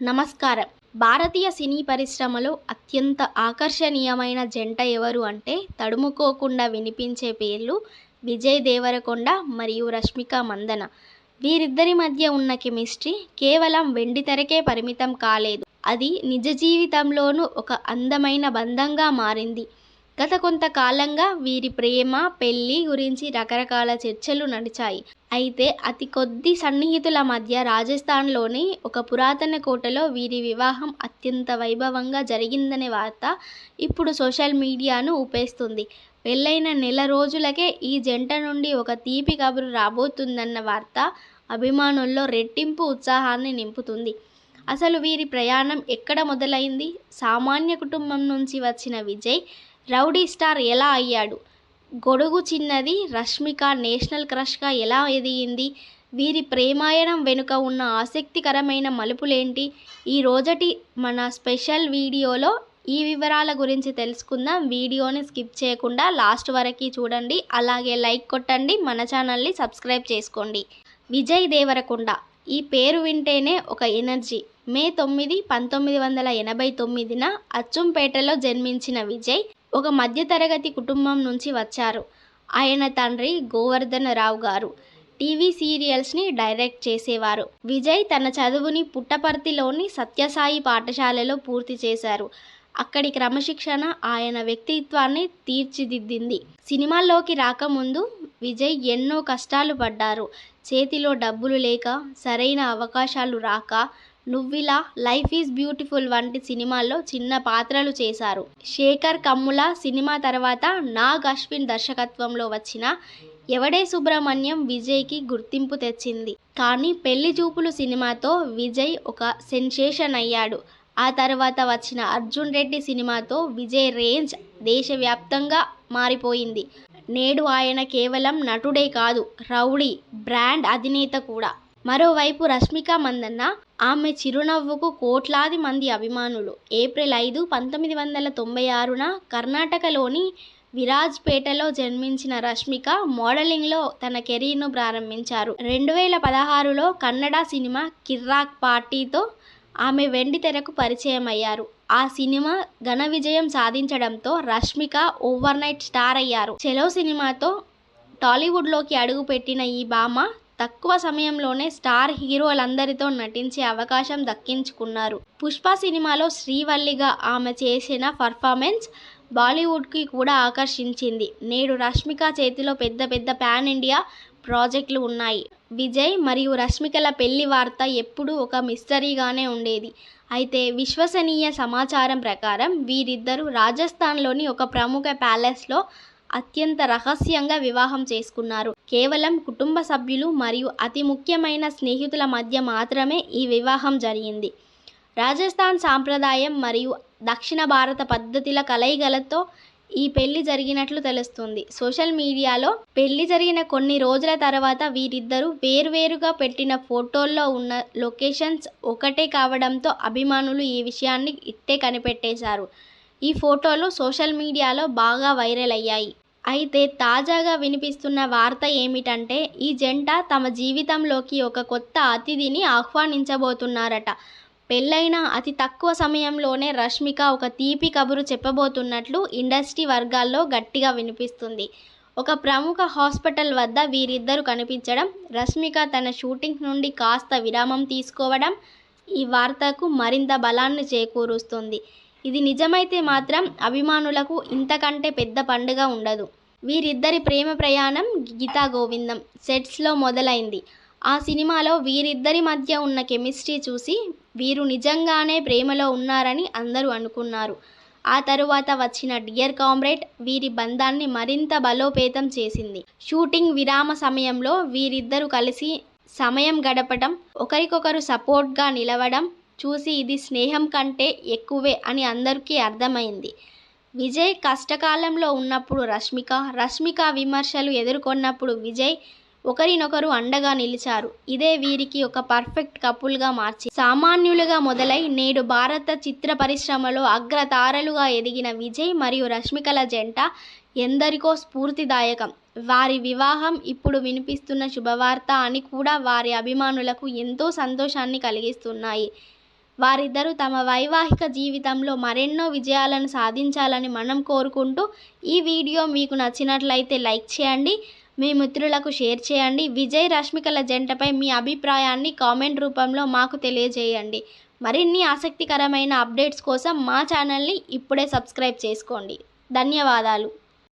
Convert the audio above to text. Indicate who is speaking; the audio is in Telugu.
Speaker 1: నమస్కారం. భారతీయ సినీ పరిశ్రమలో అత్యంత ఆకర్షణీయమైన జంట ఎవరు అంటే తడుముకోకుండా వినిపించే పేర్లు విజయ్ దేవరకొండ మరియు రష్మిక మందన. వీరిద్దరి మధ్య ఉన్న కెమిస్ట్రీ కేవలం వెండితెరకే పరిమితం కాలేదు. అది నిజ జీవితంలోనూ ఒక అందమైన బంధంగా మారింది. గత కొంతకాలంగా వీరి ప్రేమ, పెళ్లి గురించి రకరకాల చర్చలు నడిచాయి. అయితే అతి కొద్ది సన్నిహితుల మధ్య రాజస్థాన్లోని ఒక పురాతన కోటలో వీరి వివాహం అత్యంత వైభవంగా జరిగిందనే వార్త ఇప్పుడు సోషల్ మీడియాను ఊపేస్తుంది. పెళ్లైన నెల రోజులకే ఈ జంట నుండి ఒక తీపి కబురు రాబోతుందన్న వార్త అభిమానుల్లో రెట్టింపు ఉత్సాహాన్ని నింపుతుంది. అసలు వీరి ప్రయాణం ఎక్కడ మొదలైంది? సామాన్య కుటుంబం నుంచి వచ్చిన విజయ్ రౌడీ స్టార్ ఎలా అయ్యాడు? గొడుగు చిన్నది రష్మిక నేషనల్ క్రష్గా ఎలా ఎదిగింది? వీరి ప్రేమాయణం వెనుక ఉన్న ఆసక్తికరమైన మలుపులేంటి? ఈ రోజటి మన స్పెషల్ వీడియోలో ఈ వివరాల గురించి తెలుసుకుందాం. వీడియోని స్కిప్ చేయకుండా లాస్ట్ వరకు చూడండి. అలాగే లైక్ కొట్టండి, మన ఛానల్ని సబ్స్క్రైబ్ చేసుకోండి. విజయ్ దేవరకొండ ఈ పేరు వింటేనే ఒక ఎనర్జీ. మే 9, 1989న అచ్చంపేటలో జన్మించిన విజయ్ ఒక మధ్యతరగతి కుటుంబం నుంచి వచ్చారు. ఆయన తండ్రి గోవర్ధనరావు గారు టీవీ సీరియల్స్ని డైరెక్ట్ చేసేవారు. విజయ్ తన చదువుని పుట్టపర్తిలోని సత్యసాయి పాఠశాలలో పూర్తి చేశారు. అక్కడి క్రమశిక్షణ ఆయన వ్యక్తిత్వాన్ని తీర్చిదిద్దింది. సినిమాల్లోకి రాకముందు విజయ్ ఎన్నో కష్టాలు పడ్డారు. చేతిలో డబ్బులు లేక, సరైన అవకాశాలు రాక, నువ్విలా, లైఫ్ ఈజ్ బ్యూటిఫుల్ వంటి సినిమాల్లో చిన్న పాత్రలు చేశారు. శేఖర్ కమ్ముల సినిమా తర్వాత నాగ్ అశ్విన్ దర్శకత్వంలో వచ్చిన ఎవడే సుబ్రహ్మణ్యం విజయ్కి గుర్తింపు తెచ్చింది. కానీ పెళ్లి చూపులు సినిమాతో విజయ్ ఒక సెన్సేషన్ అయ్యాడు. ఆ తర్వాత వచ్చిన అర్జున్ రెడ్డి సినిమాతో విజయ్ రేంజ్ దేశవ్యాప్తంగా మారిపోయింది. నేడు ఆయన కేవలం నటుడే కాదు, రౌడీ బ్రాండ్ అధినేత కూడా. మరోవైపు రష్మిక మందన్న, ఆమె చిరునవ్వుకు కోట్లాది మంది అభిమానులు. ఏప్రిల్ 5, 1996న కర్ణాటకలోని విరాజ్పేటలో జన్మించిన రష్మిక మోడలింగ్లో తన కెరీర్ను ప్రారంభించారు. 2016లో కన్నడ సినిమా కిర్రాక్ పార్టీతో ఆమె వెండితెరకు పరిచయం అయ్యారు. ఆ సినిమా ఘన విజయం సాధించడంతో రష్మిక ఓవర్ నైట్ స్టార్ అయ్యారు. చెలో సినిమాతో టాలీవుడ్లోకి అడుగుపెట్టిన ఈ భామ తక్కువ సమయంలోనే స్టార్ హీరోలందరితో నటించే అవకాశం దక్కించుకున్నారు. పుష్ప సినిమాలో శ్రీవల్లిగా ఆమె చేసిన పర్ఫార్మెన్స్ బాలీవుడ్కి కూడా ఆకర్షించింది. నేడు రష్మిక చేతిలో పెద్ద పెద్ద పాన్ ఇండియా ప్రాజెక్టులు ఉన్నాయి. విజయ్ మరియు రష్మికల పెళ్లి వార్త ఎప్పుడూ ఒక మిస్టరీగానే ఉండేది. అయితే విశ్వసనీయ సమాచారం ప్రకారం వీరిద్దరూ రాజస్థాన్లోని ఒక ప్రముఖ ప్యాలెస్లో అత్యంత రహస్యంగా వివాహం చేసుకున్నారు. కేవలం కుటుంబ సభ్యులు మరియు అతి ముఖ్యమైన స్నేహితుల మధ్య మాత్రమే ఈ వివాహం జరిగింది. రాజస్థాన్ సాంప్రదాయం మరియు దక్షిణ భారత పద్ధతుల కలయికలతో ఈ పెళ్లి జరిగినట్లు తెలుస్తుంది. సోషల్ మీడియాలో పెళ్లి జరిగిన కొన్ని రోజుల తర్వాత వీరిద్దరూ వేర్వేరుగా పెట్టిన ఫోటోల్లో ఉన్న లొకేషన్స్ ఒకటే కావడంతో అభిమానులు ఈ విషయాన్ని ఇట్టే కనిపెట్టేశారు. ఈ ఫోటోలు సోషల్ మీడియాలో బాగా వైరల్ అయ్యాయి. అయితే తాజాగా వినిపిస్తున్న వార్త ఏమిటంటే ఈ జంట తమ జీవితంలోకి ఒక కొత్త అతిథిని ఆహ్వానించబోతున్నారట. పెళ్లైన అతి తక్కువ సమయంలోనే రష్మిక ఒక తీపి కబురు చెప్పబోతున్నట్లు ఇండస్ట్రీ వర్గాల్లో గట్టిగా వినిపిస్తుంది. ఒక ప్రముఖ హాస్పిటల్ వద్ద వీరిద్దరూ కనిపించడం, రష్మిక తన షూటింగ్ నుండి కాస్త విరామం తీసుకోవడం ఈ వార్తకు మరింత బలాన్ని చేకూరుస్తుంది. ఇది నిజమైతే మాత్రం అభిమానులకు ఇంతకంటే పెద్ద పండుగ ఉండదు. వీరిద్దరి ప్రేమ ప్రయాణం గీతా గోవిందం సెట్స్లో మొదలైంది. ఆ సినిమాలో వీరిద్దరి మధ్య ఉన్న కెమిస్ట్రీ చూసి వీరు నిజంగానే ప్రేమలో ఉన్నారని అందరూ అనుకున్నారు. ఆ తరువాత వచ్చిన డియర్ కామ్రేడ్ వీరి బంధాన్ని మరింత బలోపేతం చేసింది. షూటింగ్ విరామ సమయంలో వీరిద్దరూ కలిసి సమయం గడపడం, ఒకరికొకరు సపోర్ట్గా నిలవడం చూసి ఇది స్నేహం కంటే ఎక్కువే అని అందరికీ అర్థమైంది. విజయ్ కష్టకాలంలో ఉన్నప్పుడు రష్మిక విమర్శలు ఎదుర్కొన్నప్పుడు విజయ్ ఒకరినొకరు అండగా నిలిచారు. ఇదే వీరికి ఒక పర్ఫెక్ట్ కపుల్గా మార్చి సామాన్యులుగా మొదలై నేడు భారత చిత్ర పరిశ్రమలో అగ్రతారలుగా ఎదిగిన విజయ్ మరియు రష్మికల జంట ఎందరికో స్ఫూర్తిదాయకం. వారి వివాహం ఇప్పుడు వినిపిస్తున్న శుభవార్త అని కూడా వారి అభిమానులకు ఎంతో సంతోషాన్ని కలిగిస్తున్నాయి. వారిద్దరూ తమ వైవాహిక జీవితంలో మరెన్నో విజయాలను సాధించాలని మనం కోరుకుంటూ, ఈ వీడియో మీకు నచ్చినట్లయితే లైక్ చేయండి, మీ మిత్రులకు షేర్ చేయండి. విజయ్ రష్మికల జంటపై మీ అభిప్రాయాన్ని కామెంట్ రూపంలో మాకు తెలియజేయండి. మరిన్ని ఆసక్తికరమైన అప్డేట్స్ కోసం మా ఛానల్ని ఇప్పుడే సబ్స్క్రైబ్ చేసుకోండి. ధన్యవాదాలు.